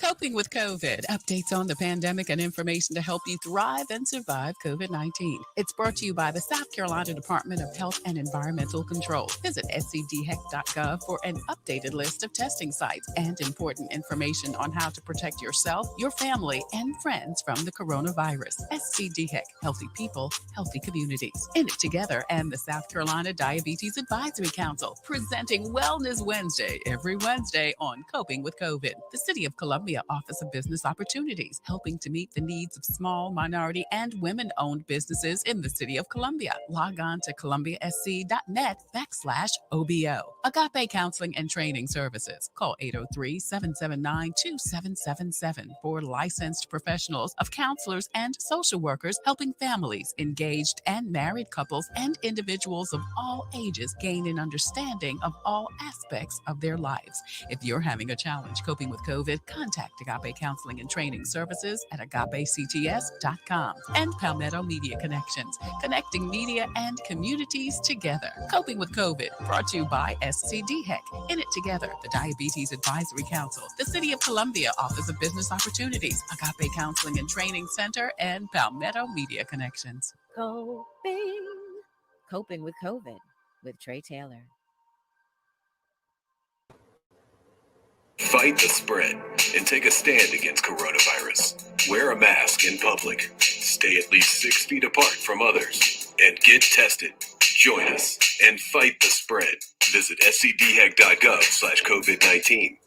Coping with COVID, updates on the pandemic and information to help you thrive and survive COVID-19. It's brought to you by the South Carolina Department of Health and Environmental Control. Visit scdheck.gov for an updated list of testing sites and important information on how to protect yourself, your family, and friends from the coronavirus. SCDHEC, healthy people, healthy communities. In it together and the South Carolina Diabetes Advisory Council, presenting Wellness Wednesday every Wednesday on Coping with COVID. The City of Columbia Office of Business Opportunities, helping to meet the needs of small, minority, and women-owned businesses in the City of Columbia. Log on to columbiasc.net/OBO. Agape Counseling and Training Services. Call 803-779-2777 for licensed professionals of counselors and social workers helping families, engaged and married couples, and individuals of all ages gain an understanding of all aspects of their lives. If you're having a challenge coping with COVID, contact Agape Counseling and Training Services at agapects.com. And Palmetto Media Connections, connecting media and communities together. Coping with COVID, brought to you by SCDHEC. In it together, the Diabetes Advisory Council, the City of Columbia Office of Business Opportunities, Agape Counseling and Training Center, and Palmetto Media Connections. Coping with COVID with Tre Tailor. Fight the spread and take a stand against coronavirus. Wear a mask in public. Stay at least 6 feet apart from others. And get tested. Join us and fight the spread. Visit scdheck.gov/COVID-19.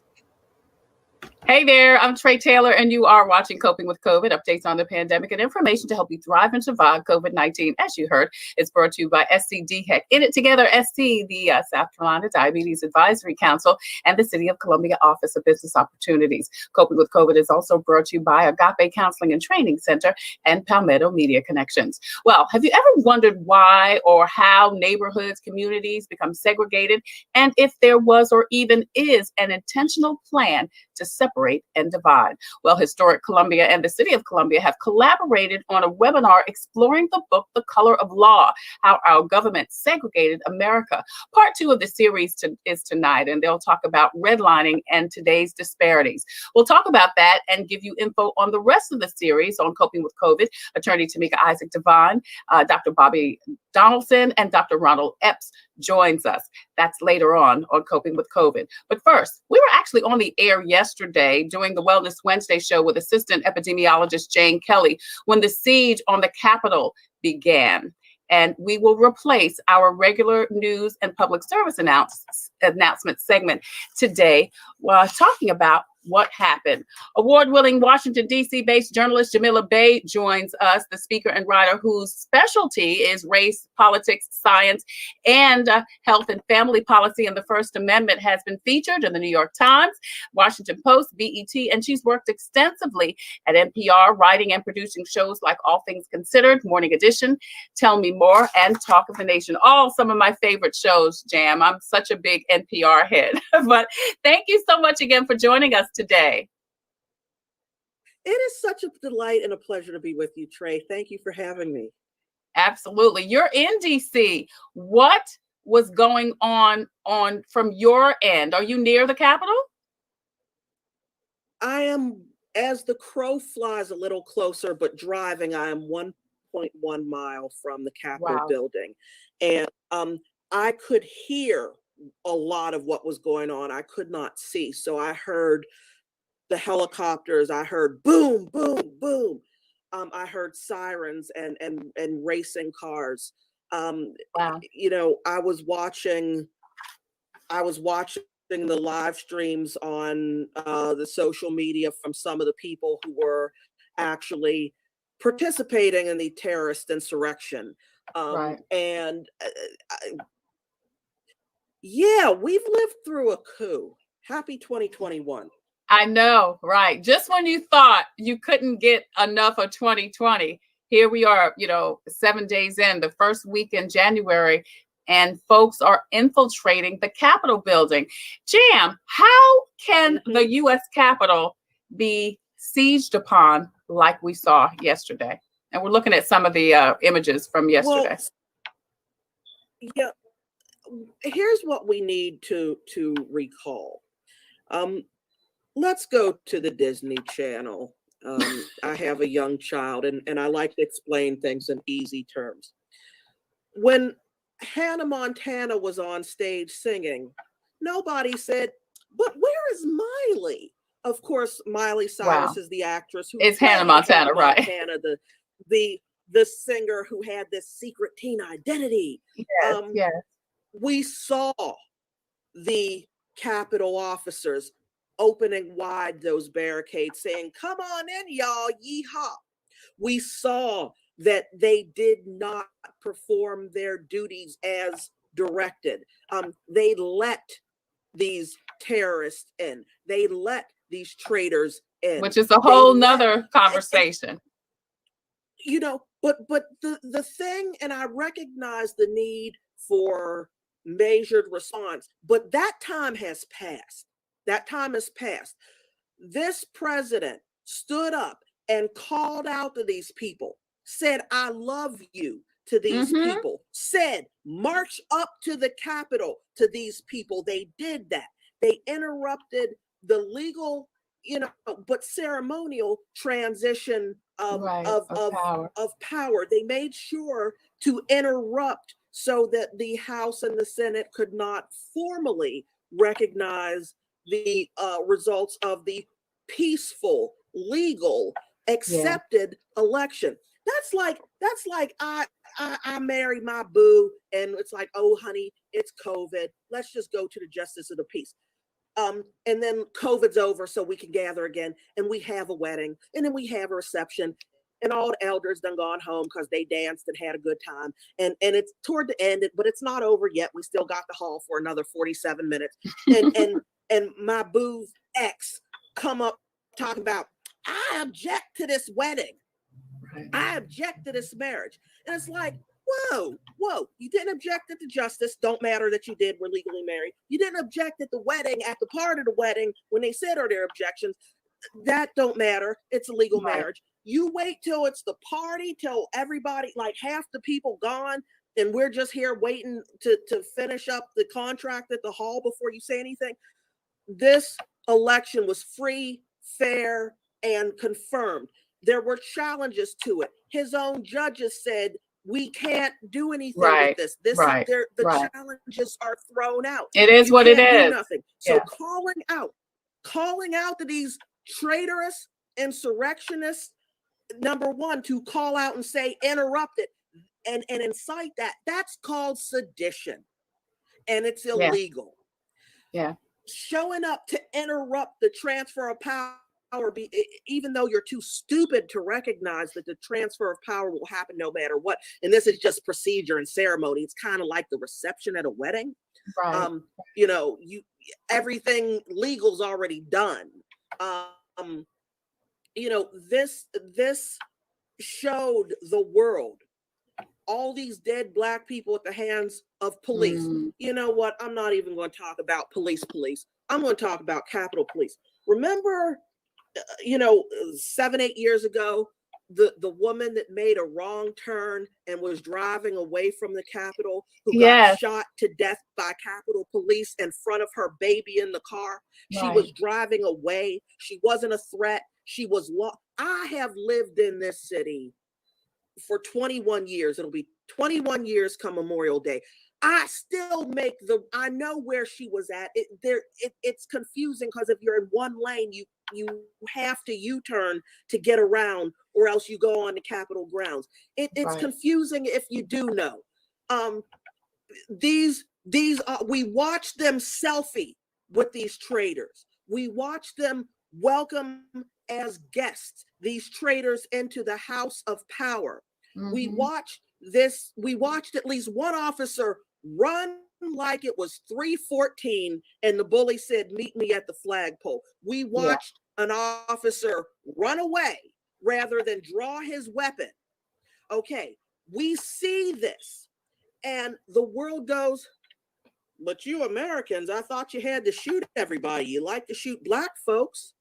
Hey there, I'm Tre Tailor, and you are watching Coping with COVID, updates on the pandemic and information to help you thrive and survive COVID-19. As you heard, it's brought to you by SCDHEC. In it together, SC, the South Carolina Diabetes Advisory Council, and the City of Columbia Office of Business Opportunities. Coping with COVID is also brought to you by Agape Counseling and Training Center and Palmetto Media Connections. Well, have you ever wondered why or how neighborhoods, communities become segregated, and if there was or even is an intentional plan to separate and divide? Well, Historic Columbia and the City of Columbia have collaborated on a webinar exploring the book, The Color of Law, How Our Government Segregated America. Part 2 of the series is tonight, and they'll talk about redlining and today's disparities. We'll talk about that and give you info on the rest of the series on Coping with COVID. Attorney Tameika Isaac Devine, Dr. Bobby Donaldson, and Dr. Ronald Epps joins us. That's later on Coping with COVID. But first, we were actually on the air yesterday doing the Wellness Wednesday show with Assistant Epidemiologist Jane Kelly when the siege on the Capitol began. And we will replace our regular news and public service announcement segment today while talking about what happened. Award-winning Washington, D.C. based journalist Jamila Bey joins us, the speaker and writer whose specialty is race, politics, science, and health and family policy. And the First Amendment has been featured in the New York Times, Washington Post, BET, and she's worked extensively at NPR, writing and producing shows like All Things Considered, Morning Edition, Tell Me More, and Talk of the Nation. All some of my favorite shows, Jam. I'm such a big NPR head. But thank you so much again for joining us today. It is such a delight and a pleasure to be with you, Tre. Thank you for having me. Absolutely. You're in DC. What was going on from your end? Are you near the Capitol? I am, as the crow flies, a little closer, but driving, I am 1.1 mile from the Capitol building. And I could hear a lot of what was going on. I could not see. So I heard the helicopters, I heard boom, boom, boom. I heard sirens and racing cars. You know, I was watching the live streams on the social media from some of the people who were actually participating in the terrorist insurrection. And yeah, we've lived through a coup. Happy 2021. I know, right? Just when you thought you couldn't get enough of 2020, here we are, 7 days in, the first week in January, and folks are infiltrating the Capitol building. Jam, how can the U.S. Capitol be sieged upon like we saw yesterday? And we're looking at some of the images from yesterday. Well, yeah, here's what we need to recall. let's go to the Disney Channel. I have a young child, and I like to explain things in easy terms. When Hannah Montana was on stage singing, nobody said, "But where is Miley?" Of course, Miley Cyrus is the actress who is Hannah Montana, right? Montana, the singer who had this secret teen identity. Yes. We saw the Capitol officers opening wide those barricades, saying, "Come on in, y'all, yeehaw." We saw that they did not perform their duties as directed. They let these terrorists in. They let these traitors in. Which is a whole nother conversation. You know, but the thing, and I recognize the need for measured response, but that time has passed. That time has passed. This president stood up and called out to these people, said, "I love you" to these people, said, "March up to the Capitol" to these people. They did that. They interrupted the legal, but ceremonial transition of power. They made sure to interrupt so that the House and the Senate could not formally recognize the results of the peaceful, legal, accepted election. That's like I marry my boo, and it's like, "Oh honey, it's COVID. Let's just go to the justice of the peace." And then COVID's over, so we can gather again, and we have a wedding, and then we have a reception, and all the elders done gone home because they danced and had a good time. And it's toward the end, but it's not over yet. We still got the hall for another 47 minutes. And my boo's ex come up talking about, "I object to this wedding. I object to this marriage." And it's like, whoa, you didn't object at the justice. Don't matter that you did. We're legally married. You didn't object at the wedding, at the part of the wedding when they said are their objections. That don't matter. It's a legal marriage. You wait till it's the party, till everybody, like half the people gone, and we're just here waiting to finish up the contract at the hall before you say anything. This election was free, fair, and confirmed. There were challenges to it. His own judges said, "We can't do anything with this. The challenges are thrown out. It is what it is." Nothing. So calling out to these traitorous insurrectionists, number one, to call out and say interrupt it and incite that's called sedition, and it's illegal. Showing up to interrupt the transfer of power, even though you're too stupid to recognize that the transfer of power will happen no matter what. And this is just procedure and ceremony. It's kind of like the reception at a wedding. Everything legal's already done. This showed the world all these dead Black people at the hands of police. You know what? I'm not even going to talk about police. I'm going to talk about Capitol Police. Remember, 7-8 years ago, the woman that made a wrong turn and was driving away from the Capitol, who got shot to death by Capitol Police in front of her baby in the car. She was driving away. She wasn't a threat. She was lost. I have lived in this city for 21 years. It'll be 21 years come Memorial Day. I still I know where she was at. It's confusing because if you're in one lane, you have to U-turn to get around, or else you go on the Capitol grounds. It's confusing if you do know. We watched them selfie with these traitors. We watched them welcome as guests these traitors into the house of power. We watched at least one officer run like it was 3:14 and the bully said, "Meet me at the flagpole." We watched an officer run away rather than draw his weapon. Okay, we see this and the world goes, "But you Americans, I thought you had to shoot everybody. You like to shoot Black folks."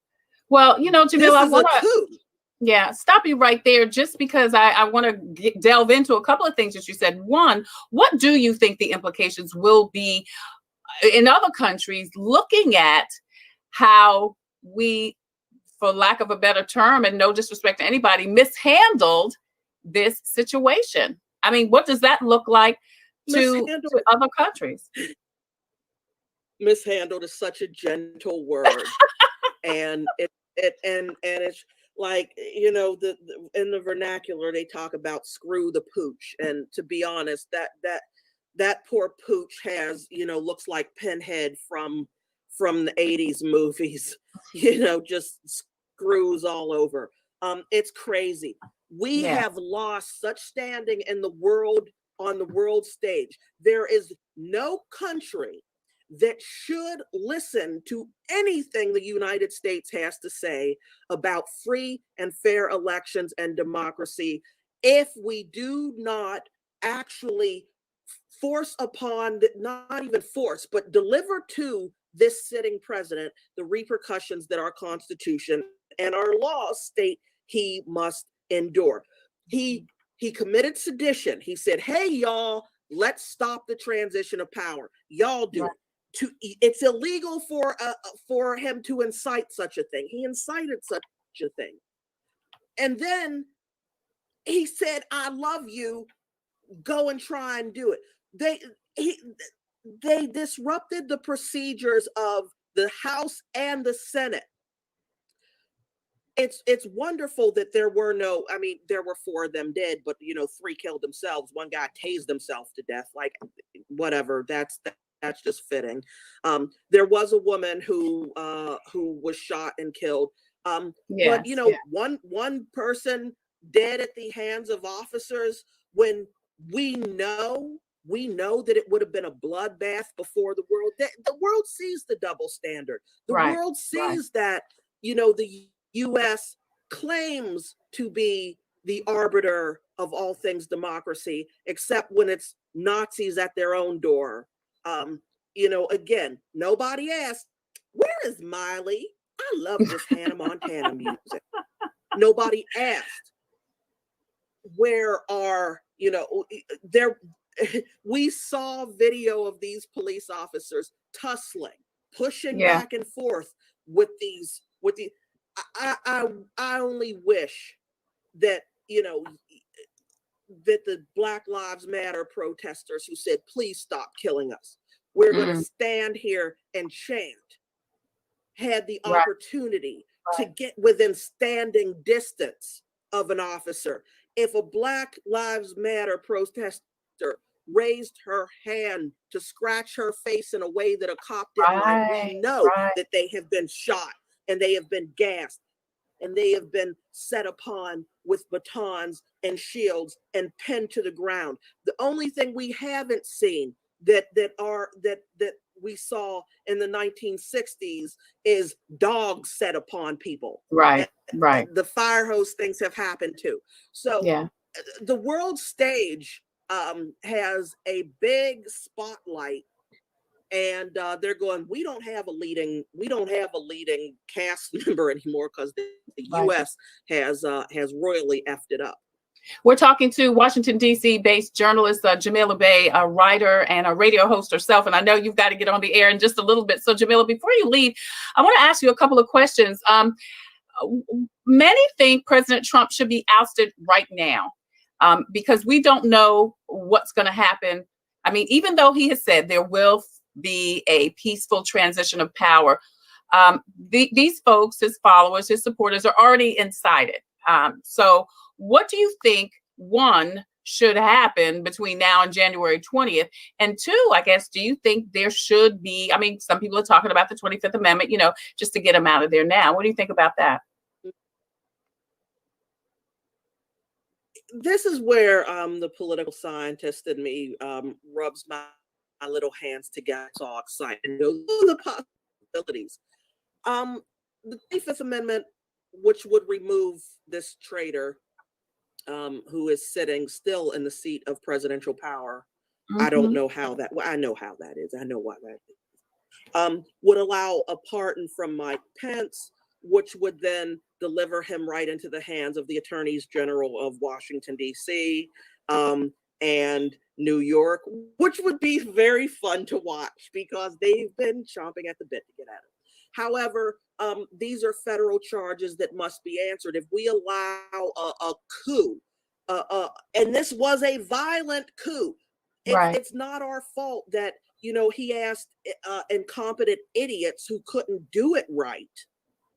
Well, Jamil, I want to stop you right there, just because I want to delve into a couple of things that you said. One, what do you think the implications will be in other countries looking at how we, for lack of a better term, and no disrespect to anybody, mishandled this situation. I mean, what does that look like to other countries? Mishandled is such a gentle word. And it's like, you know, in the vernacular, they talk about screw the pooch. And to be honest, that poor pooch has, you know, looks like Pinhead from the 80s movies, you know, just screws all over. It's crazy. We have lost such standing in the world, on the world stage. There is no country that should listen to anything the United States has to say about free and fair elections and democracy if we do not actually force upon, not even force, but deliver to this sitting president the repercussions that our Constitution and our laws state he must endure. He committed sedition. He said, hey, y'all, let's stop the transition of power. Y'all do it. It's illegal for him to incite such a thing. He incited such a thing. And then he said, I love you, go and try and do it. They disrupted the procedures of the House and the Senate. It's wonderful that there were no, I mean, there were 4 of them dead, but, you know, 3 killed themselves. One guy tased himself to death. Like, whatever, that's just fitting. There was a woman who was shot and killed. But, you know, one person dead at the hands of officers, when we know that it would have been a bloodbath before the world. The world sees the double standard. The world sees that, you know, the U.S. claims to be the arbiter of all things democracy, except when it's Nazis at their own door. You know, again, nobody asked, where is Miley? I love this Hannah Montana music. Nobody asked, where are, you know, we saw video of these police officers tussling, pushing back and forth with the I only wish that, you know, that the Black Lives Matter protesters who said, please stop killing us, we're going to stand here and chant, had the opportunity to get within standing distance of an officer. If a Black Lives Matter protester raised her hand to scratch her face in a way that a cop didn't like, we know that they have been shot and they have been gassed and they have been set upon with batons and shields and pinned to the ground. The only thing we haven't seen that we saw in the 1960s is dogs set upon people. Right. The fire hose things have happened too. So the world stage has a big spotlight, and they're going, we don't have a leading cast member anymore because the U.S. has royally effed it up. We're talking to Washington, D.C. based journalist Jamila Bey, a writer and a radio host herself. And I know you've got to get on the air in just a little bit. So Jamila, before you leave, I want to ask you a couple of questions. Many think President Trump should be ousted right now because we don't know what's going to happen. I mean, even though he has said there will be a peaceful transition of power, these folks, his followers, his supporters, are already incited. So what do you think, one, should happen between now and January 20th? And two, I guess, do you think there should be, I mean, some people are talking about the 25th Amendment, you know, just to get them out of there now. What do you think about that? This is where the political scientist in me rubs my little hands together, so excited and know the possibilities. The 25th Amendment, which would remove this traitor who is sitting still in the seat of presidential power. I don't know how that, well, I know how that is. I know why that is. Would allow a pardon from Mike Pence, which would then deliver him right into the hands of the attorneys general of Washington, D.C. And New York, which would be very fun to watch because they've been chomping at the bit to get at it. However, these are federal charges that must be answered. If we allow a coup, and this was a violent coup, it's not our fault that, he asked incompetent idiots who couldn't do it right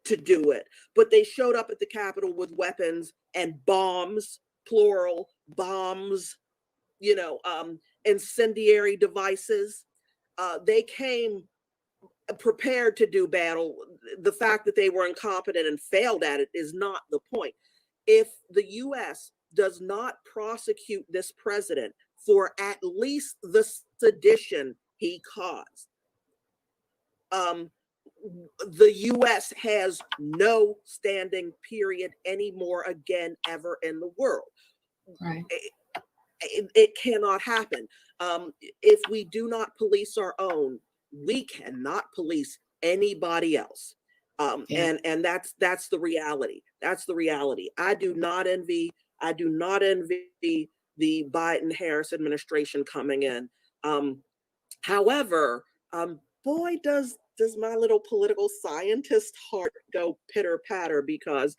to do it, but they showed up at the Capitol with weapons and bombs, plural bombs, incendiary devices. They came prepared to do battle. The fact that they were incompetent and failed at it is not the point. If the U.S. does not prosecute this president for at least the sedition he caused, the U.S. has no standing, period, anymore again, ever in the world. Right. It cannot happen. If we do not police our own, we cannot police anybody else. And that's the reality. That's the reality. I do not envy the Biden-Harris administration coming in. However, boy, does my little political scientist heart go pitter patter, because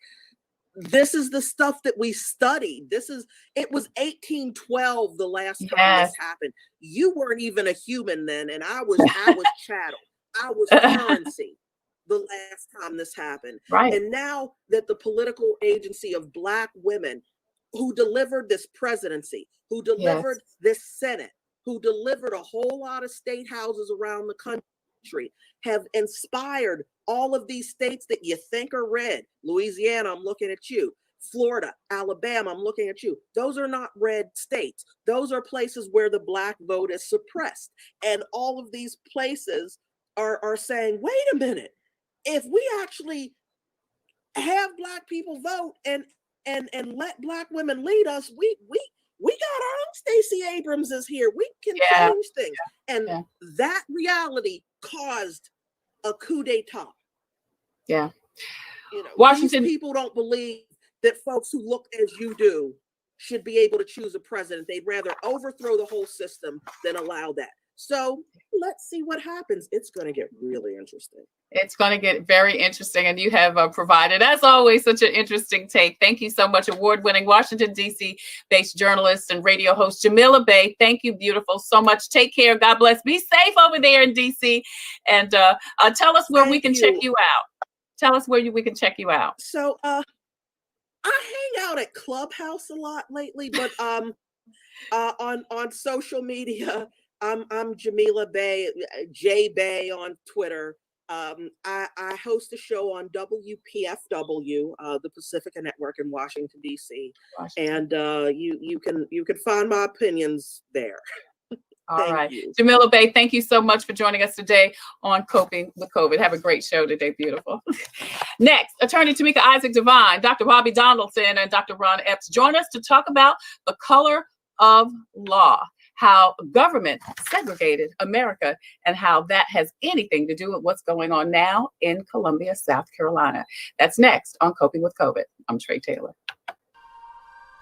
this is the stuff that we studied. It was 1812 the last time this happened. You weren't even a human then, and I was chattel. I was currency the last time this happened. Right. And now that the political agency of Black women who delivered this presidency, who delivered this Senate, who delivered a whole lot of state houses around the country, have inspired all of these states that you think are red. Louisiana, I'm looking at you. Florida, Alabama, I'm looking at you. Those are not red states. Those are places where the Black vote is suppressed. And all of these places are saying, wait a minute, if we actually have Black people vote and let Black women lead us, we got our own Stacey Abrams is here. We can change things. And that reality caused a coup d'etat. Yeah. Washington, these people don't believe that folks who look as you do should be able to choose a president. They'd rather overthrow the whole system than allow that. So let's see what happens. It's going to get really interesting. It's going to get very interesting. And you have provided, as always, such an interesting take. Thank you so much, award-winning Washington, D.C. based journalist and radio host Jameela Bay. Thank you, beautiful, so much. Take care. God bless. Be safe over there in D.C. And tell us where we can check you out. Tell us where we can check you out. So I hang out at Clubhouse a lot lately, but on social media, I'm Jameela Bay, J Bay on Twitter. I host a show on WPFW, the Pacifica Network in Washington, D.C. And you can find my opinions there. All right. Jameela Bay, thank you so much for joining us today on Coping with COVID. Have a great show today, beautiful. Next, Attorney Tameika Isaac Devine, Dr. Bobby Donaldson, and Dr. Ronald Epps join us to talk about the color of law, how government segregated America, and how that has anything to do with what's going on now in Columbia, South Carolina. That's next on Coping with COVID. I'm Tre Tailor.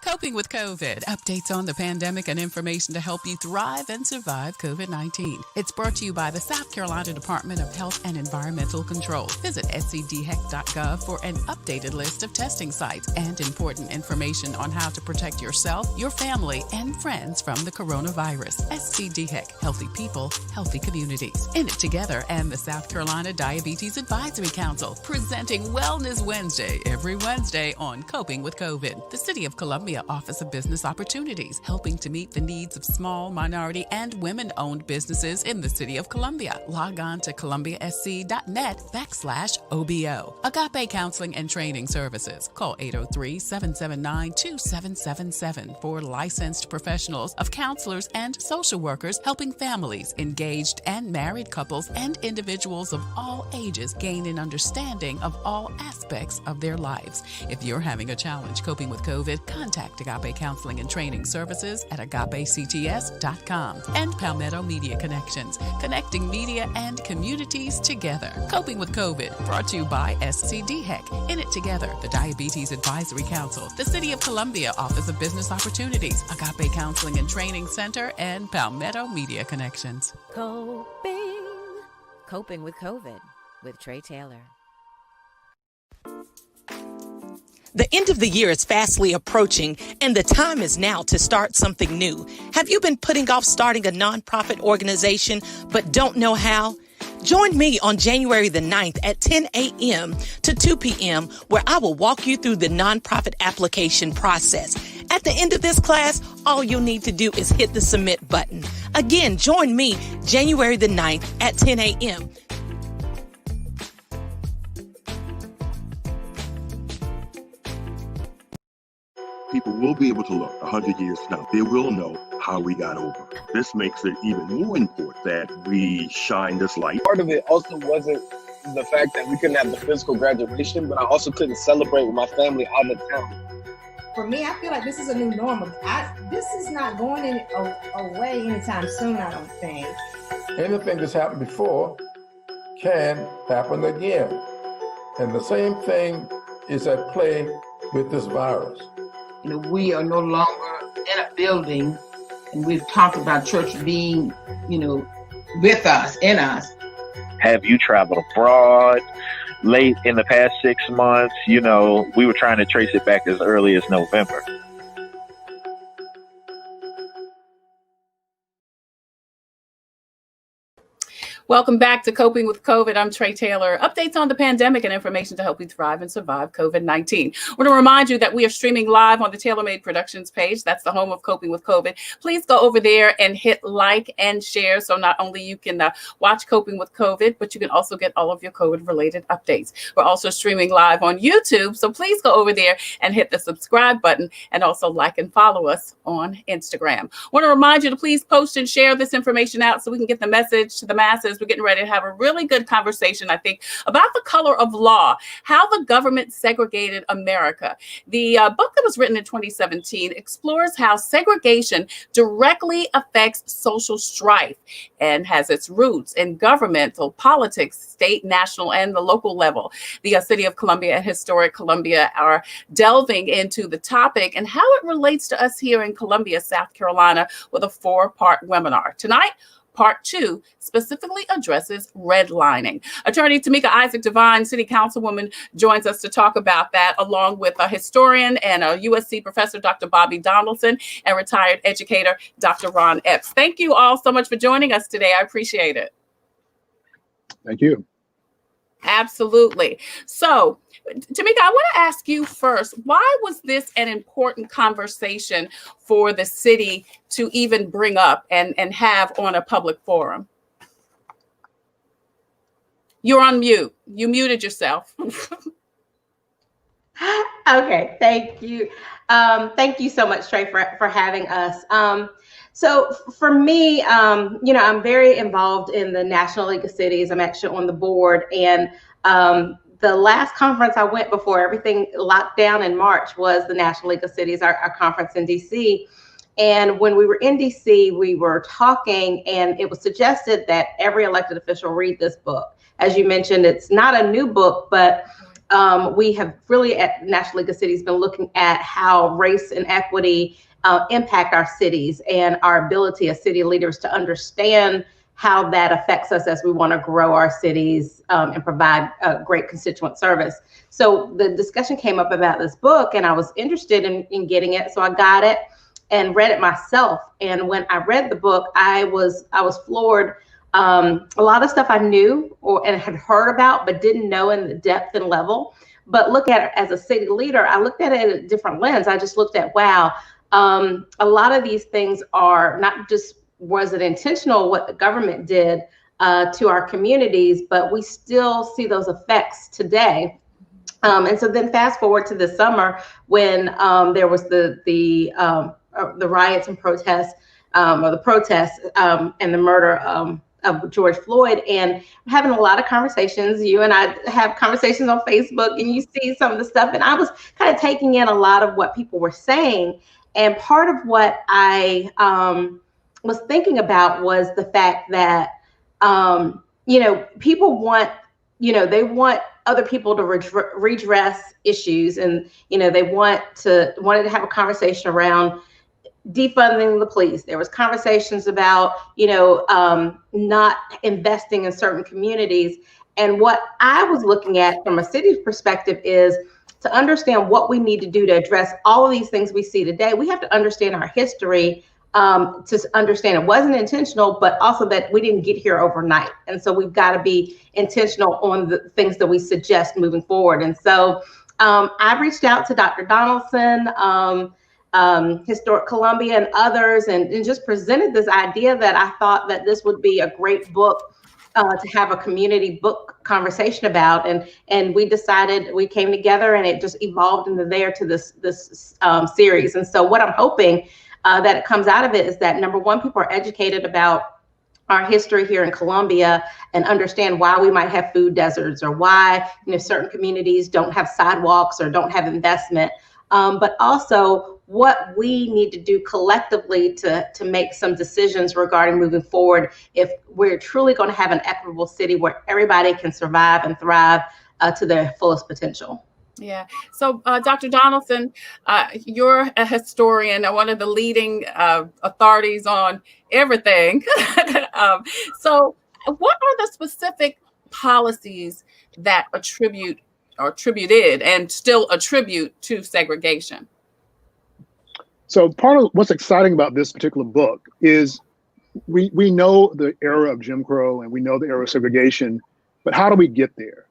Coping with COVID, updates on the pandemic and information to help you thrive and survive COVID-19. It's brought to you by the South Carolina Department of Health and Environmental Control. Visit scdheck.gov for an updated list of testing sites and important information on how to protect yourself, your family, and friends from the coronavirus. SCDHEC, healthy people, healthy communities. In it together and the South Carolina Diabetes Advisory Council, presenting Wellness Wednesday every Wednesday on Coping with COVID. The City of Columbia Office of Business Opportunities, helping to meet the needs of small, minority, and women-owned businesses in the City of Columbia. Log on to columbiasc.net/OBO. Agape Counseling and Training Services. Call 803-779-2777 for licensed professionals of counselors and social workers helping families, engaged and married couples, and individuals of all ages gain an understanding of all aspects of their lives. If you're having a challenge coping with COVID, contact Agape Counseling and Training Services at agapects.com. And Palmetto Media Connections, connecting media and communities together. Coping with COVID, brought to you by SCDHEC. In it together, the Diabetes Advisory Council, the City of Columbia Office of Business Opportunities, Agape Counseling and Training Center, and Palmetto Media Connections. Coping with COVID. with Tre Tailor. The end of the year is fastly approaching, and the time is now to start something new. Have you been putting off starting a nonprofit organization but don't know how? Join me on January the 9th at 10 a.m. to 2 p.m. where I will walk you through the nonprofit application process. At the end of this class, all you'll need to do is hit the submit button. Again, join me January the 9th at 10 a.m. People will be able to look 100 years from now. They will know how we got over. This makes it even more important that we shine this light. Part of it also wasn't the fact that we couldn't have the physical graduation, but I also couldn't celebrate with my family out of town. For me, I feel like this is a new normal. This is not going away anytime soon, I don't think. Anything that's happened before can happen again. And the same thing is at play with this virus. You know, we are no longer in a building, and we've talked about church being, with us, in us. Have you traveled abroad late in the past 6 months? We were trying to trace it back as early as November. Welcome back to Coping with COVID. I'm Tre Tailor. Updates on the pandemic and information to help you thrive and survive COVID-19. I want to remind you that we are streaming live on the Tailor Made Productions page. That's the home of Coping with COVID. Please go over there and hit like and share. So not only you can watch Coping with COVID, but you can also get all of your COVID-related updates. We're also streaming live on YouTube. So please go over there and hit the subscribe button and also like and follow us on Instagram. I want to remind you to please post and share this information out so we can get the message to the masses. We're getting ready to have a really good conversation, I think, about the color of law, how the government segregated America. The book that was written in 2017 explores how segregation directly affects social strife and has its roots in governmental politics, state, national, and the local level. The City of Columbia and Historic Columbia are delving into the topic and how it relates to us here in Columbia, South Carolina, with a 4-part webinar. Tonight, Part 2 specifically addresses redlining. Attorney Tameika Isaac Devine, City Councilwoman, joins us to talk about that, along with a historian and a USC professor, Dr. Bobby Donaldson, and retired educator, Dr. Ron Epps. Thank you all so much for joining us today. I appreciate it. Thank you. Absolutely. So, Tameika, I want to ask you first, why was this an important conversation for the city to even bring up and have on a public forum? You're on mute. You muted yourself. Okay, thank you. Thank you so much, Tre, for having us. So for me, I'm very involved in the National League of Cities. I'm actually on the board, and the last conference I went before everything locked down in March was the National League of Cities, our conference in DC. And when we were in DC, we were talking, and it was suggested that every elected official read this book. As you mentioned, it's not a new book, but we have really at National League of Cities been looking at how race and equity impact our cities and our ability as city leaders to understand how that affects us as we want to grow our cities and provide a great constituent service. So the discussion came up about this book, and I was interested in getting it. So I got it and read it myself. And when I read the book, I was floored. A lot of stuff I knew and had heard about, but didn't know in the depth and level. But look at it as a city leader, I looked at it in a different lens. I just looked at, wow, a lot of these things are not just, was it intentional what the government did to our communities, but we still see those effects today. And so then fast forward to the summer when there was the riots and protests, or the protests and the murder of George Floyd, and having a lot of conversations. You and I have conversations on Facebook, and you see some of the stuff, and I was kind of taking in a lot of what people were saying. And part of what I was thinking about was the fact that, people want, they want other people to redress issues, and, they wanted to have a conversation around defunding the police. There was conversations about, not investing in certain communities. And what I was looking at from a city perspective is to understand what we need to do to address all of these things we see today. We have to understand our history to understand it wasn't intentional, but also that we didn't get here overnight. And so we've got to be intentional on the things that we suggest moving forward. And so I reached out to Dr. Donaldson, Historic Columbia, and others, and just presented this idea that I thought that this would be a great book to have a community book conversation about, and we decided, we came together, and it just evolved into there to this series. And so what I'm hoping that it comes out of it is that, number one, people are educated about our history here in Columbia and understand why we might have food deserts, or why certain communities don't have sidewalks or don't have investment, but also what we need to do collectively to make some decisions regarding moving forward if we're truly going to have an equitable city where everybody can survive and thrive to their fullest potential. Yeah. So, Dr. Donaldson, you're a historian, one of the leading authorities on everything. So what are the specific policies that attributed and still attribute to segregation? So part of what's exciting about this particular book is we know the era of Jim Crow and we know the era of segregation, but how do we get there?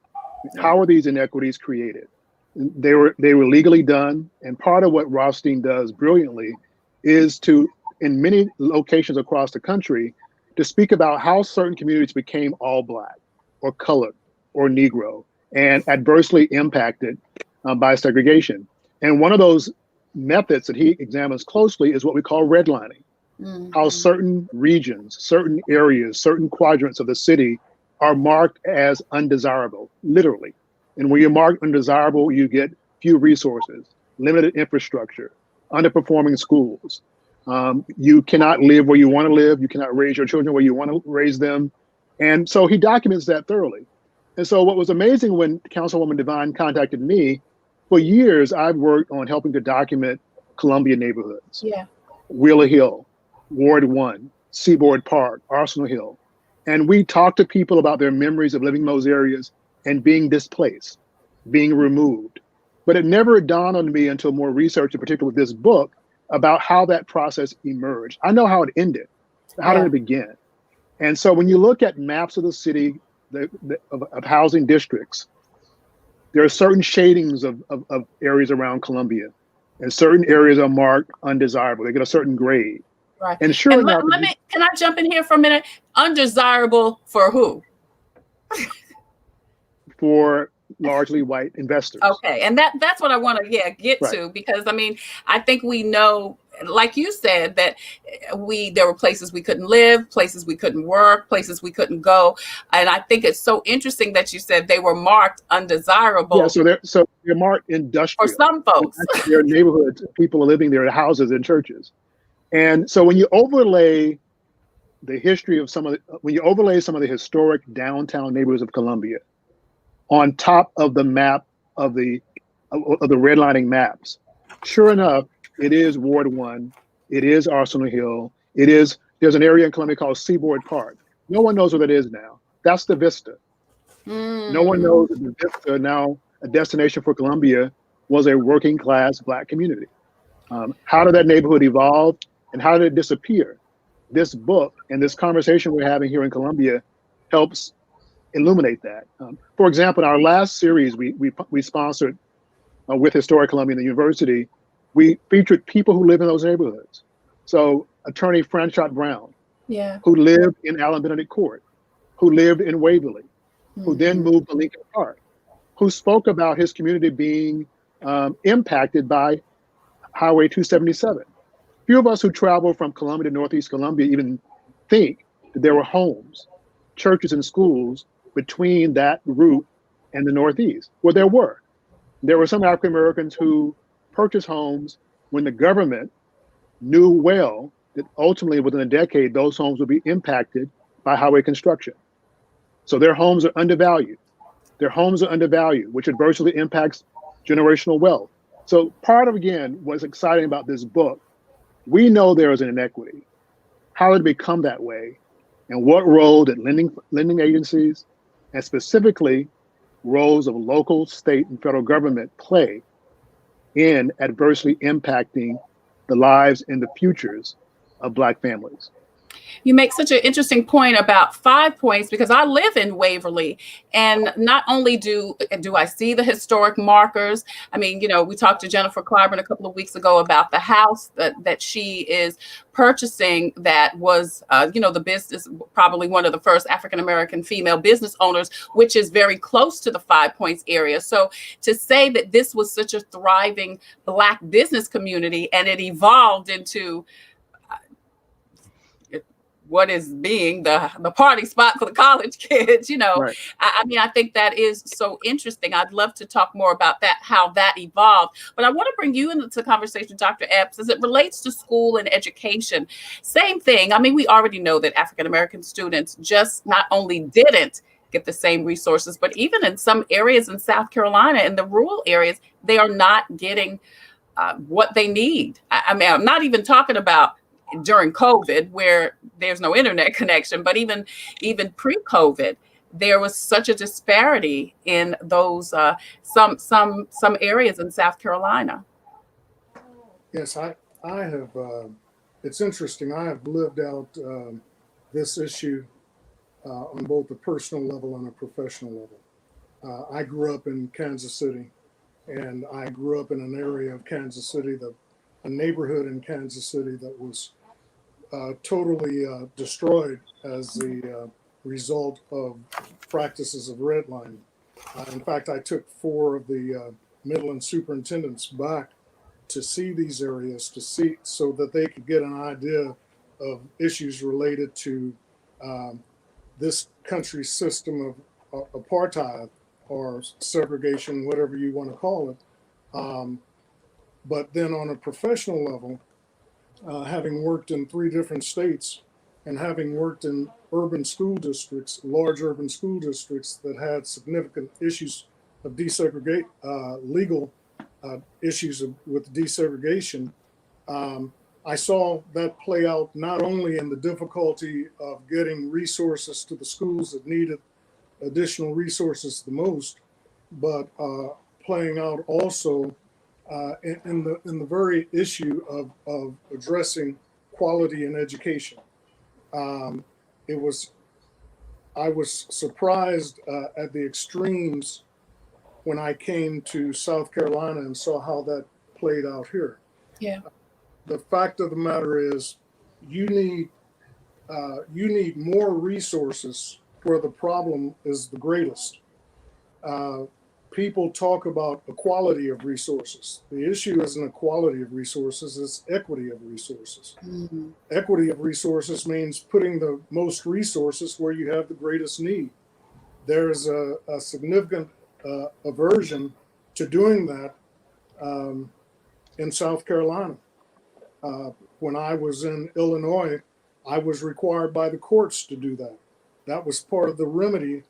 How are these inequities created? They were legally done, and part of what Rothstein does brilliantly is to, in many locations across the country, to speak about how certain communities became all Black or colored or Negro and adversely impacted by segregation. And one of those methods that he examines closely is what we call redlining. How certain regions, certain areas, certain quadrants of the city are marked as undesirable, literally. And when you're marked undesirable, you get few resources, limited infrastructure, underperforming schools. You cannot live where you want to live. You cannot raise your children where you want to raise them. And so he documents that thoroughly. And so what was amazing when Councilwoman Devine contacted me, for years, I've worked on helping to document Columbia neighborhoods. Yeah. Wheeler Hill, Ward 1, Seaboard Park, Arsenal Hill. And we talked to people about their memories of living in those areas and being displaced, being removed. But it never dawned on me until more research, in particular with this book, about how that process emerged. I know how it ended. How did it begin? And so when you look at maps of the city, of housing districts, there are certain shadings of areas around Columbia, and certain areas are marked undesirable. They get a certain grade. Right. And sure enough, can I jump in here for a minute? Undesirable for who? For largely white investors. Okay, and that's what I want to get to, because I mean, I think we know, like you said, that there were places we couldn't live, places we couldn't work, places we couldn't go, and I think it's so interesting that you said they were marked undesirable. Yeah, so they're marked industrial for some folks. Their neighborhoods, people are living there, houses and churches, and so when you overlay the history of some of the historic downtown neighborhoods of Columbia on top of the map of the redlining maps, sure enough, it is Ward 1, it is Arsenal Hill, there's an area in Columbia called Seaboard Park. No one knows what that is now. That's the Vista. No one knows that the Vista, now a destination for Columbia, was a working class Black community. How did that neighborhood evolve and how did it disappear? This book and this conversation we're having here in Columbia helps illuminate that. For example, in our last series we sponsored with Historic Columbia and the university, we featured people who live in those neighborhoods. So attorney Franchot Brown, who lived in Allen Benedict Court, who lived in Waverly, who then moved to Lincoln Park, who spoke about his community being impacted by Highway 277. Few of us who travel from Columbia to Northeast Columbia even think that there were homes, churches, and schools between that route and the Northeast. Well, there were. There were some African Americans who purchased homes when the government knew well that ultimately within a decade, those homes would be impacted by highway construction. So their homes are undervalued. Their homes are undervalued, which adversely impacts generational wealth. So part of, again, what's exciting about this book, we know there is an inequity. How did it become that way? And what role did lending agencies, and specifically roles of local, state, and federal government play in adversely impacting the lives and the futures of Black families. You make such an interesting point about 5 points, because I live in Waverly, and not only do I see the historic markers. I mean, we talked to Jennifer Clyburn a couple of weeks ago about the house that she is purchasing that was, the business, probably one of the first African-American female business owners, which is very close to the 5 Points area. So to say that this was such a thriving Black business community and it evolved into what is being the party spot for the college kids, Right. I mean, I think that is so interesting. I'd love to talk more about that, how that evolved. But I want to bring you into the conversation, Dr. Epps, as it relates to school and education. Same thing. I mean, we already know that African-American students just not only didn't get the same resources, but even in some areas in South Carolina, in the rural areas, they are not getting what they need. I mean, I'm not even talking about during COVID, where there's no internet connection, but even pre-COVID, there was such a disparity in those some areas in South Carolina. Yes, I have. It's interesting. I have lived out this issue on both a personal level and a professional level. I grew up in Kansas City, and I grew up in an area of Kansas City, a neighborhood in Kansas City that was totally destroyed as the result of practices of redlining. In fact, I took 4 of the Midland superintendents back to see these areas, so that they could get an idea of issues related to this country's system of apartheid or segregation, whatever you want to call it. But then on a professional level, having worked in 3 different states and having worked in urban school districts, large urban school districts that had significant issues of legal issues with desegregation, I saw that play out not only in the difficulty of getting resources to the schools that needed additional resources the most, but playing out also in the very issue of addressing quality in education. I was surprised at the extremes when I came to South Carolina and saw how that played out here. Yeah. The fact of the matter is, you need more resources where the problem is the greatest. People talk about equality of resources. The issue isn't equality of resources, it's equity of resources. Mm-hmm. Equity of resources means putting the most resources where you have the greatest need. There's a significant aversion to doing that in South Carolina. When I was in Illinois, I was required by the courts to do that. That was part of the remedy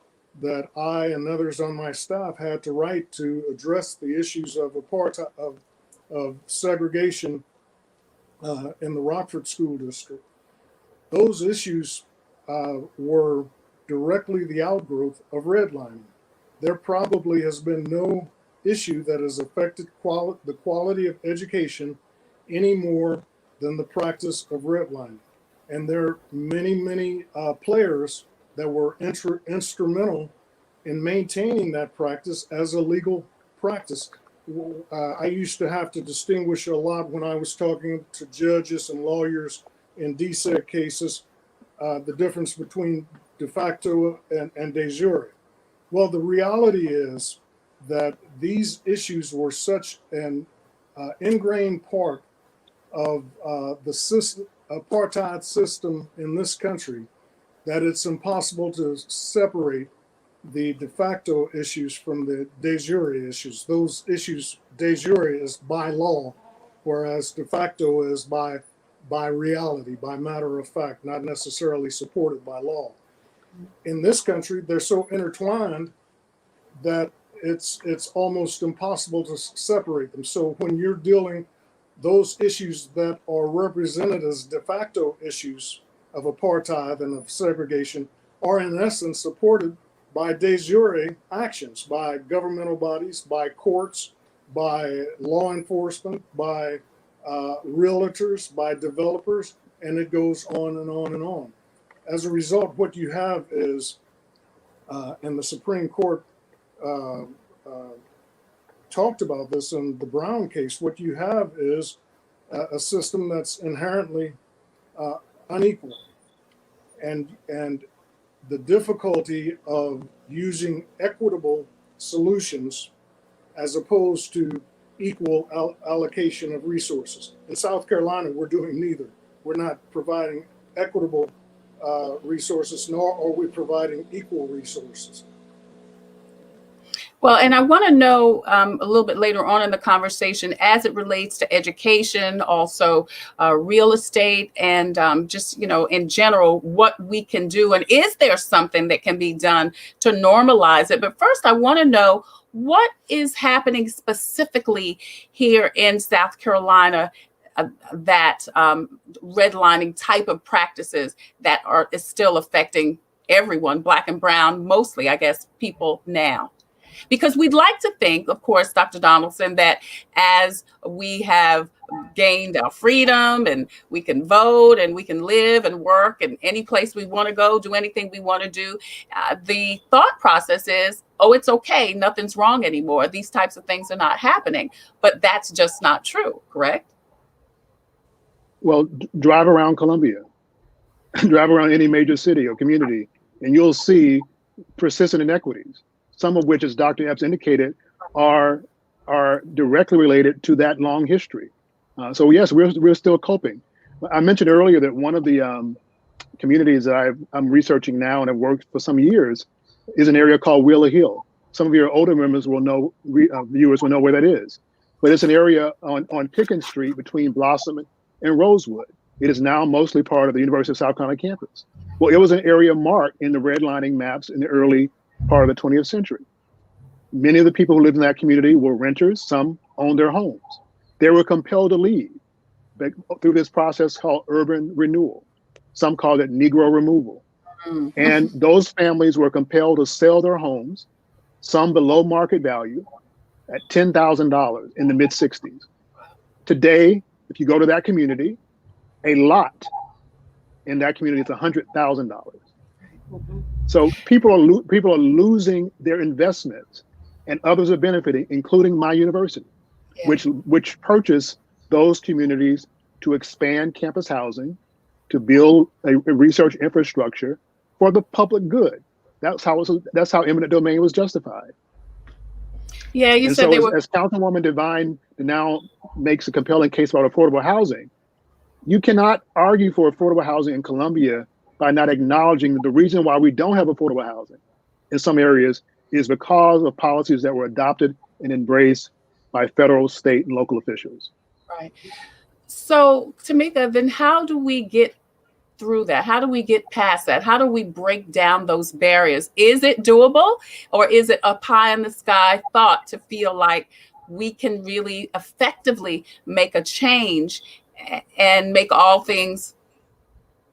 that I and others on my staff had to write to address the issues of apartheid, of segregation in the Rockford School District. Those issues were directly the outgrowth of redlining. There probably has been no issue that has affected the quality of education any more than the practice of redlining. And there are many, many players that were instrumental in maintaining that practice as a legal practice. I used to have to distinguish a lot when I was talking to judges and lawyers in DSEG cases, the difference between de facto and de jure. Well, the reality is that these issues were such an ingrained part of the apartheid system in this country that it's impossible to separate the de facto issues from the de jure issues. Those issues, de jure is by law, whereas de facto is by reality, by matter of fact, not necessarily supported by law. In this country, they're so intertwined that it's almost impossible to separate them. So when you're dealing those issues that are represented as de facto issues of apartheid and of segregation are in essence supported by de jure actions, by governmental bodies, by courts, by law enforcement, by realtors, by developers, and it goes on and on and on. As a result, what you have is, and the Supreme Court talked about this in the Brown case, what you have is a system that's inherently unequal. And the difficulty of using equitable solutions as opposed to equal allocation of resources. In South Carolina, we're doing neither. We're not providing equitable resources, nor are we providing equal resources. Well, and I want to know a little bit later on in the conversation, as it relates to education, also real estate, and just, in general, what we can do. And is there something that can be done to normalize it? But first, I want to know what is happening specifically here in South Carolina, that redlining type of practices that is still affecting everyone, Black and brown, mostly, I guess, people now. Because we'd like to think, of course, Dr. Donaldson, that as we have gained our freedom and we can vote and we can live and work in any place we want to go, do anything we want to do, the thought process is, oh, it's okay, nothing's wrong anymore. These types of things are not happening. But that's just not true, correct? Well, drive around Columbia, drive around any major city or community, and you'll see persistent inequities. Some of which, as Dr. Epps indicated, are directly related to that long history. So yes, we're still coping. I mentioned earlier that one of the communities that I'm researching now and have worked for some years is an area called Wheeler Hill. Some of your older members will know, viewers will know where that is. But it's an area on Pickens Street between Blossom and Rosewood. It is now mostly part of the University of South Carolina campus. Well, it was an area marked in the redlining maps in the early part of the 20th century. Many of the people who lived in that community were renters. Some owned their homes. They were compelled to leave through this process called urban renewal. Some called it Negro removal. And those families were compelled to sell their homes, some below market value, at $10,000 in the mid 60s. Today, if you go to that community, a lot in that community is $100,000. So people are losing their investments, and others are benefiting, including my university, which purchased those communities to expand campus housing, to build a research infrastructure for the public good. That's how eminent domain was justified. Yeah, you and said so they were. As Councilwoman Devine now makes a compelling case about affordable housing, you cannot argue for affordable housing in Columbia by not acknowledging that the reason why we don't have affordable housing in some areas is because of policies that were adopted and embraced by federal, state, and local officials. Right. So, Tameika, then how do we get through that? How do we get past that? How do we break down those barriers? Is it doable, or is it a pie in the sky thought to feel like we can really effectively make a change and make all things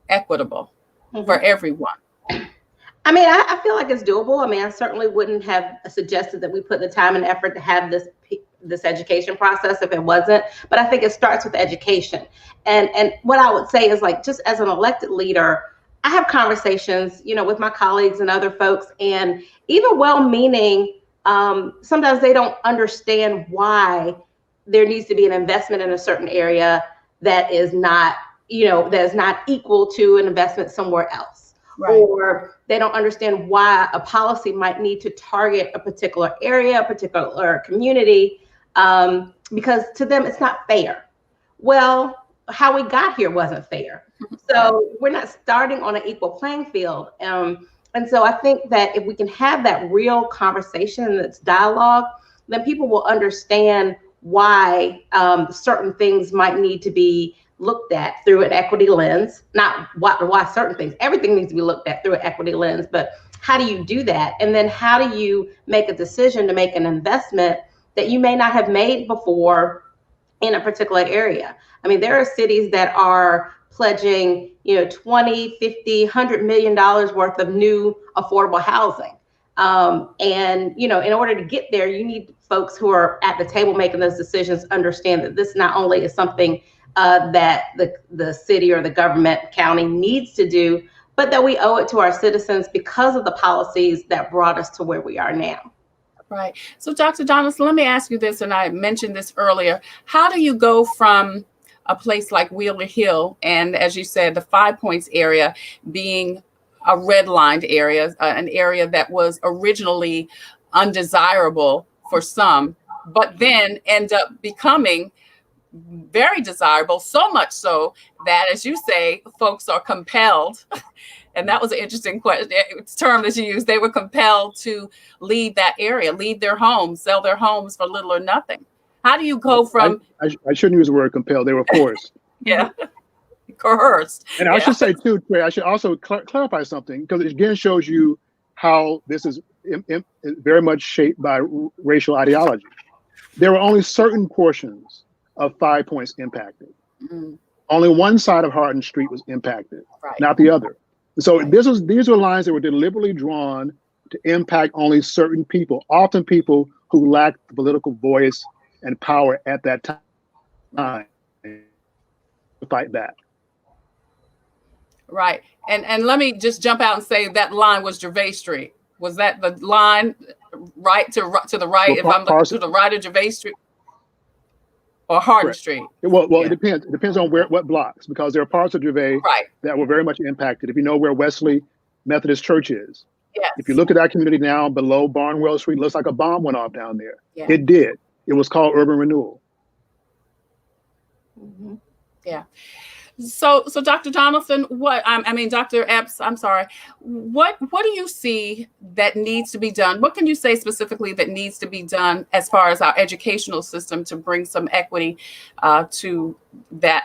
equitable for everyone? I mean, I feel like it's doable. I mean, I certainly wouldn't have suggested that we put the time and effort to have this education process if it wasn't. But I think it starts with education. And what I would say is, like, just as an elected leader, I have conversations, with my colleagues and other folks, and even well-meaning, sometimes they don't understand why there needs to be an investment in a certain area that is not, that is not equal to an investment somewhere else. Right. Or they don't understand why a policy might need to target a particular area, a particular community, because to them it's not fair. Well, how we got here wasn't fair. So we're not starting on an equal playing field. And so I think that if we can have that real conversation, that's dialogue, then people will understand why certain things might need to be looked at through an equity lens. Not why certain things, everything needs to be looked at through an equity lens, but how do you do that? And then how do you make a decision to make an investment that you may not have made before in a particular area? I mean, there are cities that are pledging, $20, $50, $100 million worth of new affordable housing. And, you know, in order to get there, you need folks who are at the table making those decisions understand that this not only is something that the city or the government county needs to do, but that we owe it to our citizens because of the policies that brought us to where we are now. Right. So Dr. Donaldson, let me ask you this, and I mentioned this earlier. How do you go from a place like Wheeler Hill, and as you said, the 5 Points area being a redlined area, an area that was originally undesirable for some, but then end up becoming very desirable, so much so that, as you say, folks are compelled, and that was an interesting term that you used, they were compelled to leave that area, leave their homes, sell their homes for little or nothing. How do you go from... I shouldn't use the word compelled, they were forced. Yeah, coerced. And I should say too, Trey, I should also clarify something, because it again shows you how this is very much shaped by racial ideology. There were only certain portions of 5 Points impacted. Only one side of Hardin Street was impacted, not the other. So these were lines that were deliberately drawn to impact only certain people, often people who lacked the political voice and power at that time to fight back. Right. And let me just jump out and say that line was Gervais Street. Was that the line right to the right? Well, if I'm looking to the right of Gervais Street or Hardin Street? Well, it depends. It depends on what blocks, because there are parts of Gervais that were very much impacted. If you know where Wesley Methodist Church is, if you look at that community now below Barnwell Street, it looks like a bomb went off down there. It did. It was called urban renewal. Yeah. So Dr. Donaldson, Dr. Epps, I'm sorry. What do you see that needs to be done? What can you say specifically that needs to be done as far as our educational system to bring some equity to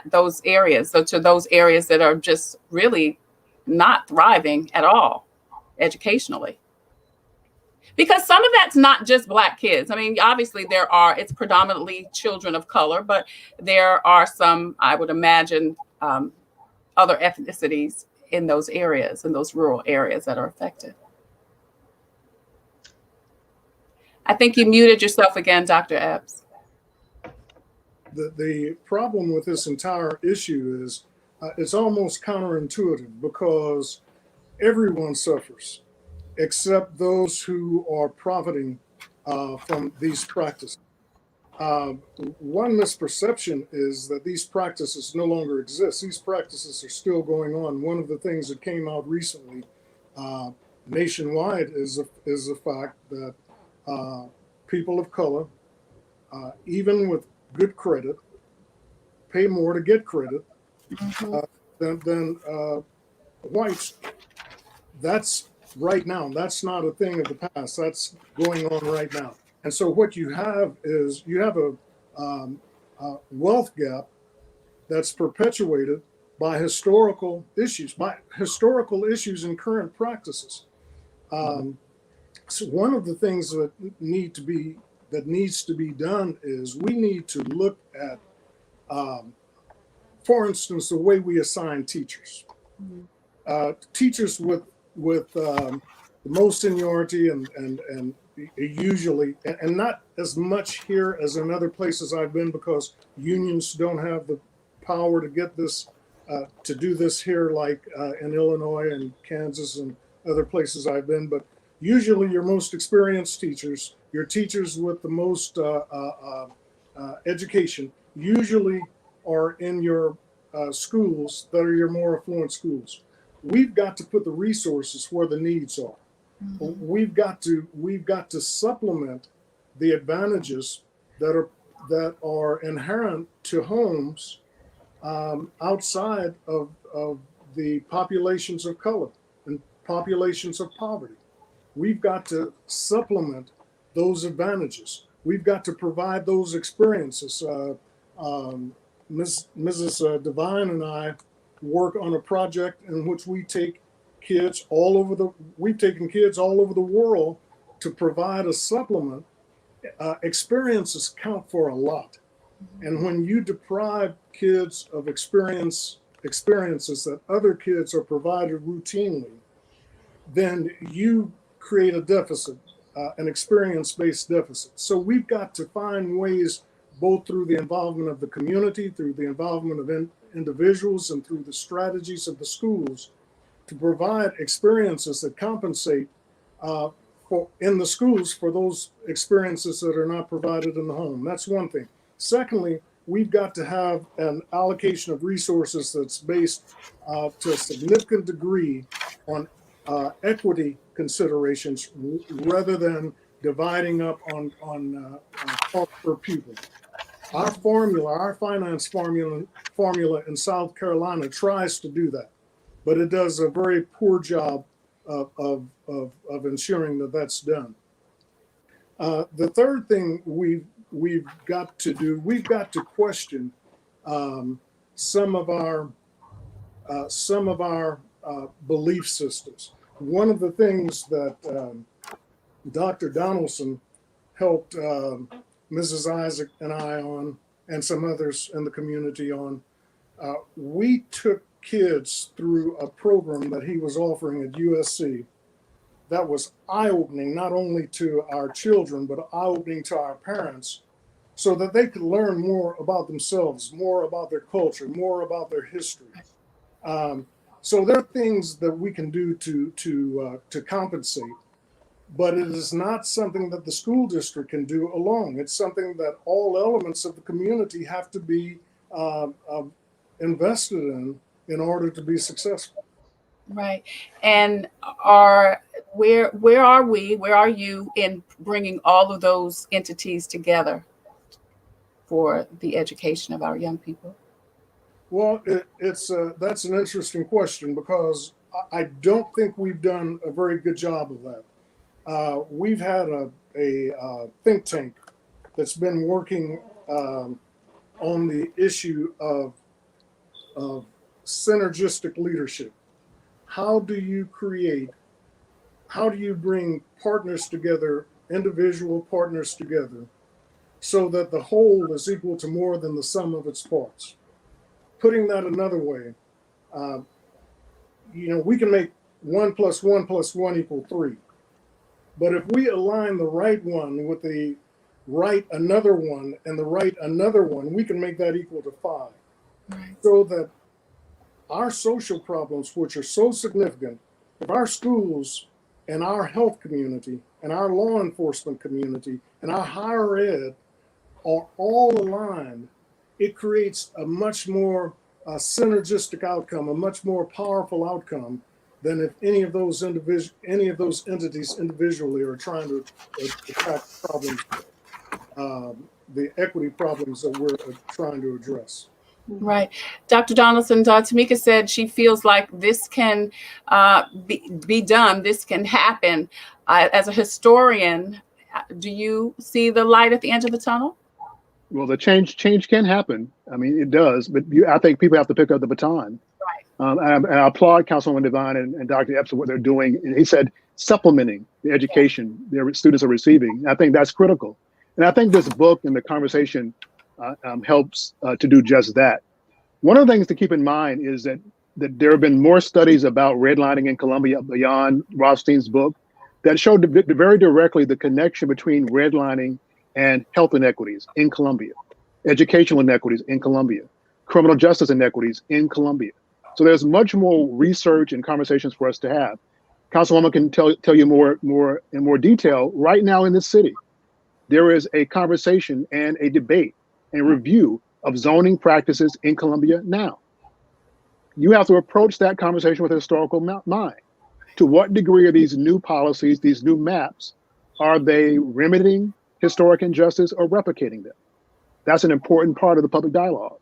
those areas? So to those areas that are just really not thriving at all educationally. Because some of that's not just Black kids. I mean, obviously it's predominantly children of color, but there are some, I would imagine, other ethnicities in those areas, in those rural areas that are affected. I think you muted yourself again, Dr. Epps. The problem with this entire issue is it's almost counterintuitive, because everyone suffers except those who are profiting from these practices. One misperception is that these practices no longer exist. These practices are still going on. One of the things that came out recently nationwide is the fact that people of color, even with good credit, pay more to get credit than whites. That's right now. That's not a thing of the past. That's going on right now. And so what you have is a wealth gap that's perpetuated by historical issues in current practices. So one of the things that needs to be done is we need to look at, for instance, the way we assign teachers. Teachers with the most seniority and usually, and not as much here as in other places I've been, because unions don't have the power to get this, to do this here, like in Illinois and Kansas and other places I've been. But usually your most experienced teachers, your teachers with the most education, usually are in your schools that are your more affluent schools. We've got to put the resources where the needs are. We've got to supplement the advantages that are inherent to homes outside of the populations of color and populations of poverty. We've got to supplement those advantages. We've got to provide those experiences. Mrs. Devine and I work on a project in which we take kids we've taken kids all over the world to provide a supplement. Experiences count for a lot. And when you deprive kids of experiences that other kids are provided routinely, then you create a deficit, an experience-based deficit. So we've got to find ways, both through the involvement of the community, through the involvement of individuals, and through the strategies of the schools, to provide experiences that compensate in the schools for those experiences that are not provided in the home. That's one thing. Secondly, we've got to have an allocation of resources that's based to a significant degree on equity considerations rather than dividing up on cost per pupil. Our finance formula in South Carolina tries to do that, but it does a very poor job of ensuring that that's done. The third thing we've got to do, we've got to question some of our belief systems. One of the things that Dr. Donaldson helped Mrs. Isaac and I on, and some others in the community on, we took kids through a program that he was offering at USC that was eye-opening, not only to our children, but eye-opening to our parents, so that they could learn more about themselves, more about their culture, more about their history. So there are things that we can do to compensate, but it is not something that the school district can do alone. It's something that all elements of the community have to be invested in order to be successful. Right. And where are you in bringing all of those entities together for the education of our young people? Well, that's an interesting question, because I don't think we've done a very good job of that. We've had a think tank that's been working on the issue of synergistic leadership. How do you bring partners together, individual partners together, so that the whole is equal to more than the sum of its parts? Putting that another way, we can make 1 + 1 + 1 = 3. But if we align the right one with the right another one and the right another one, we can make that equal to 5. Right. So that our social problems, which are so significant, if our schools and our health community and our law enforcement community and our higher ed are all aligned, it creates a much more synergistic outcome, a much more powerful outcome than if any of those entities individually are trying to attack problems, the equity problems that we're trying to address. Right. Dr. Donaldson, Tameika said she feels like this can be done, this can happen. As a historian, do you see the light at the end of the tunnel? Well, the change can happen. I mean, it does, but I think people have to pick up the baton. Right. And I applaud Councilwoman Devine and Dr. Epps for what they're doing. And he said supplementing the education their students are receiving. I think that's critical. And I think this book and the conversation helps to do just that. One of the things to keep in mind is that there have been more studies about redlining in Columbia beyond Rothstein's book that showed very directly the connection between redlining and health inequities in Columbia, educational inequities in Columbia, criminal justice inequities in Columbia. So there's much more research and conversations for us to have. Councilwoman can tell you more in more detail. Right now in this city, there is a conversation and a debate and review of zoning practices in Columbia now. You have to approach that conversation with a historical mind. To what degree are these new policies, these new maps, are they remedying historic injustice or replicating them? That's an important part of the public dialogue.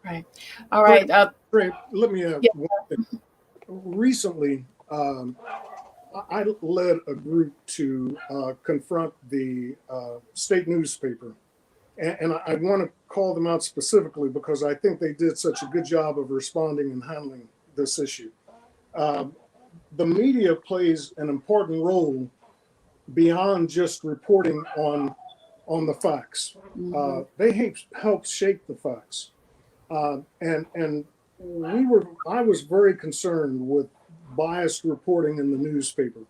Right. All right. Great. Let me add one thing. Recently, I led a group to confront the state newspaper. And I want to call them out specifically because I think they did such a good job of responding and handling this issue. The media plays an important role beyond just reporting on the facts. They help shape the facts. And I was very concerned with biased reporting in the newspaper.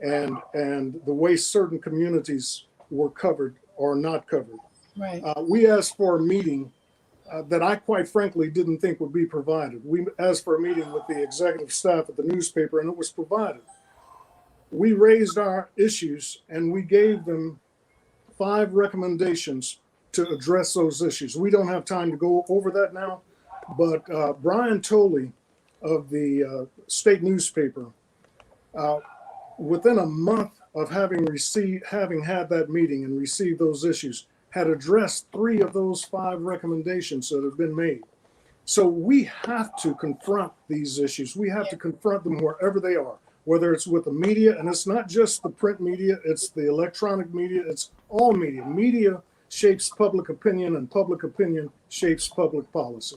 and the way certain communities were covered or not covered. Right. We asked for a meeting that I quite frankly didn't think would be provided. We asked for a meeting with the executive staff at the newspaper, and it was provided. We raised our issues and we gave them 5 recommendations to address those issues. We don't have time to go over that now, but Brian Tolley of the state newspaper, within a month of having had that meeting and received those issues, had addressed 3 of those 5 recommendations that have been made. So we have to confront these issues. We have to confront them wherever they are, whether it's with the media, and it's not just the print media, it's the electronic media, it's all media. Media shapes public opinion, and public opinion shapes public policy.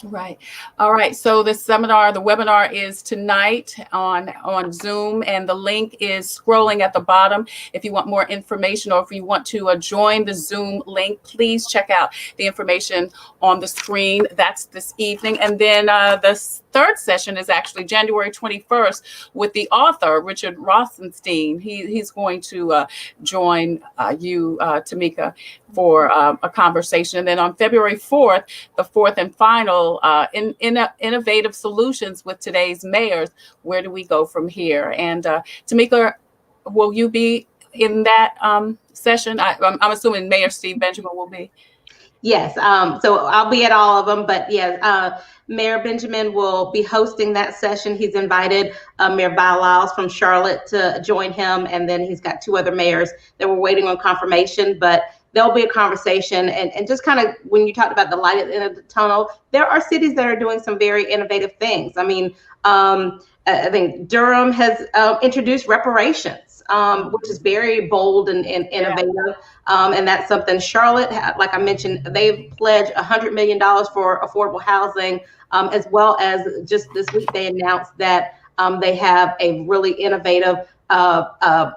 Right. All right. So the webinar is tonight on Zoom, and the link is scrolling at the bottom. If you want more information, or if you want to join the Zoom link, please check out the information on the screen. That's this evening. And then the third session is actually January 21st with the author, Richard Rosenstein. He's going to join you, Tameika, for a conversation. And then on February 4th, the fourth and final innovative solutions with today's mayors. Where do we go from here? And Tameika, will you be in that session? I'm assuming Mayor Steve Benjamin will be. Yes, so I'll be at all of them, but yeah, Mayor Benjamin will be hosting that session. He's invited Mayor Bilaus from Charlotte to join him, and then he's got 2 other mayors that we're waiting on confirmation, but there'll be a conversation. And just kind of when you talked about the light at the end of the tunnel, there are cities that are doing some very innovative things. I mean, I think Durham has introduced reparations, which is very bold and innovative. And that's something Charlotte, like I mentioned, they've pledged $100 million for affordable housing, as well as just this week they announced that they have a really innovative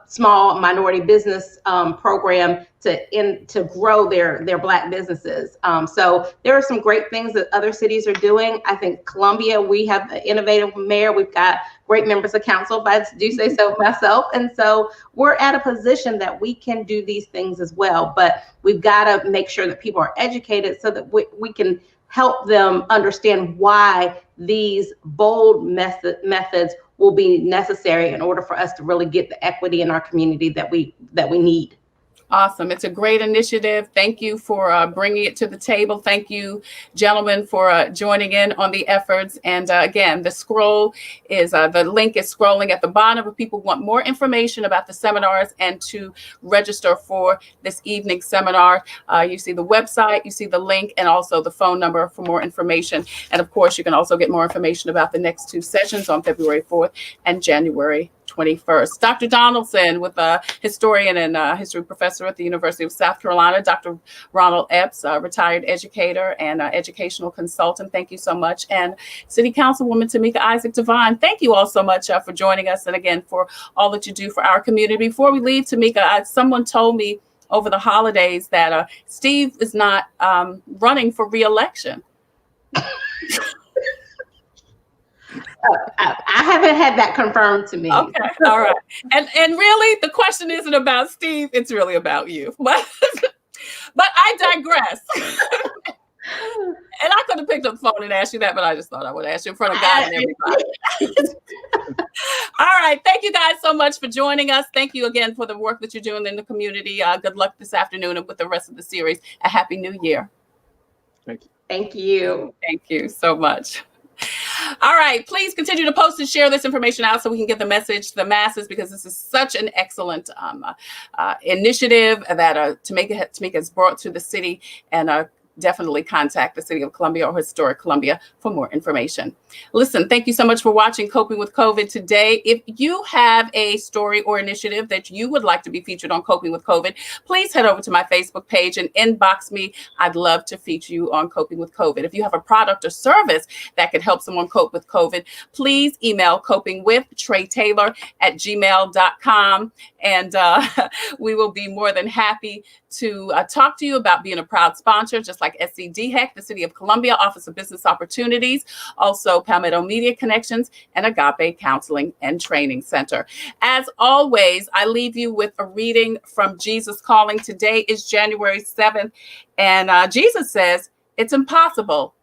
small minority business program to grow their Black businesses. So there are some great things that other cities are doing. I think Columbia, we have an innovative mayor. We've got great members of council, if I do say so myself. And so we're at a position that we can do these things as well. But we've got to make sure that people are educated so that we can help them understand why these bold methods will be necessary in order for us to really get the equity in our community that we need. Awesome. It's a great initiative. Thank you for bringing it to the table. Thank you, gentlemen, for joining in on the efforts. And again, the link is scrolling at the bottom. If people want more information about the seminars and to register for this evening's seminar, you see the website, you see the link, and also the phone number for more information. And of course, you can also get more information about the next 2 sessions on February 4th and January 21st. Dr. Donaldson, with a historian and history professor at the University of South Carolina, Dr. Ronald Epps, retired educator and educational consultant. Thank you so much. And City Councilwoman Tameika Isaac Devine, thank you all so much for joining us. And again, for all that you do for our community. Before we leave, Tameika, someone told me over the holidays that Steve is not running for re-election. I haven't had that confirmed to me. Okay, all right. And really, the question isn't about Steve; it's really about you. But I digress. And I could have picked up the phone and asked you that, but I just thought I would ask you in front of God and everybody. All right. Thank you guys so much for joining us. Thank you again for the work that you're doing in the community. Good luck this afternoon and with the rest of the series. A happy New Year. Thank you. Thank you. Thank you so much. All right, please continue to post and share this information out so we can get the message to the masses, because this is such an excellent initiative that Tameika has brought to the city, and definitely contact the City of Columbia or Historic Columbia for more information. Listen, thank you so much for watching Coping with COVID today. If you have a story or initiative that you would like to be featured on Coping with COVID, please head over to my Facebook page and inbox me. I'd love to feature you on Coping with COVID. If you have a product or service that could help someone cope with COVID, please email copingwithtretailer@gmail.com. And we will be more than happy to talk to you about being a proud sponsor, just like like SCDHEC, the City of Columbia Office of Business Opportunities, also Palmetto Media Connections, and Agape Counseling and Training Center. As always, I leave you with a reading from Jesus Calling. Today is January 7th, and Jesus says, it's impossible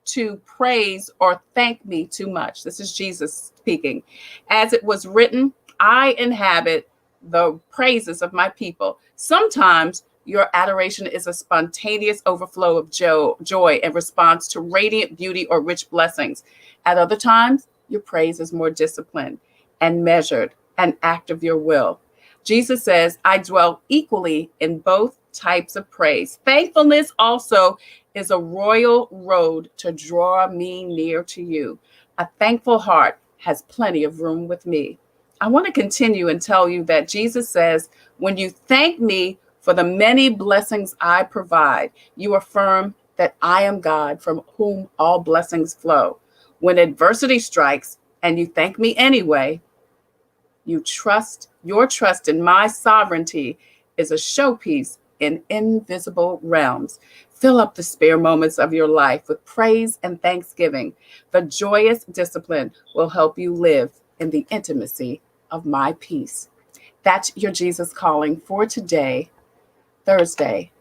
to praise or thank me too much. This is Jesus speaking. As it was written, I inhabit the praises of my people. Sometimes your adoration is a spontaneous overflow of joy in response to radiant beauty or rich blessings. At other times, your praise is more disciplined and measured, an act of your will. Jesus says, I dwell equally in both types of praise. Thankfulness also is a royal road to draw me near to you. A thankful heart has plenty of room with me. I want to continue and tell you that Jesus says, when you thank me for the many blessings I provide, you affirm that I am God from whom all blessings flow. When adversity strikes and you thank me anyway, your trust in my sovereignty is a showpiece in invisible realms. Fill up the spare moments of your life with praise and thanksgiving. The joyous discipline will help you live in the intimacy of my peace. That's your Jesus Calling for today, Thursday,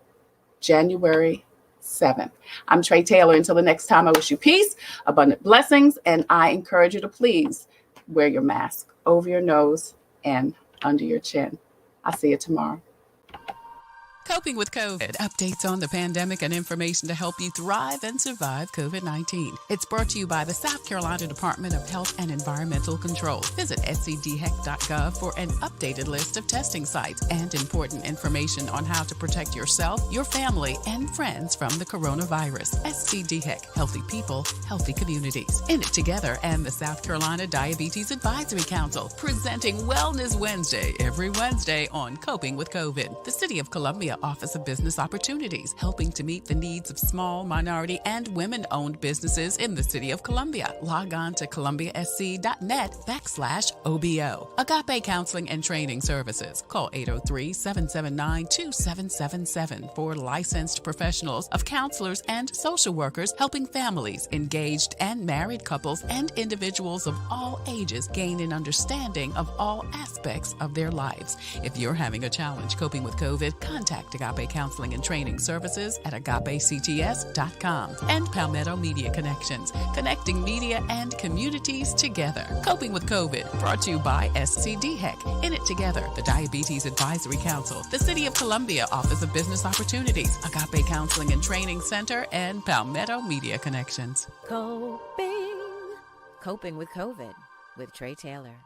January 7th. I'm Tre Tailor. Until the next time, I wish you peace, abundant blessings, and I encourage you to please wear your mask over your nose and under your chin. I'll see you tomorrow. Coping with COVID. Updates on the pandemic and information to help you thrive and survive COVID-19. It's brought to you by the South Carolina Department of Health and Environmental Control. Visit scdheck.gov for an updated list of testing sites and important information on how to protect yourself, your family, and friends from the coronavirus. SCDHEC, healthy people, healthy communities. In it together, and the South Carolina Diabetes Advisory Council, presenting Wellness Wednesday every Wednesday on Coping with COVID. The City of Columbia Office of Business Opportunities, helping to meet the needs of small, minority, and women-owned businesses in the City of Columbia. Log on to columbiasc.net/OBO. Agape Counseling and Training Services. Call 803-779-2777 for licensed professionals of counselors and social workers helping families, engaged and married couples, and individuals of all ages gain an understanding of all aspects of their lives. If you're having a challenge coping with COVID, contact Agape Counseling and Training Services at agapects.com. And Palmetto Media Connections, connecting media and communities together. Coping with COVID, brought to you by SCDHEC, In It Together, the Diabetes Advisory Council, the City of Columbia Office of Business Opportunities, Agape Counseling and Training Center, and Palmetto Media Connections. Coping with COVID with Tre Tailor.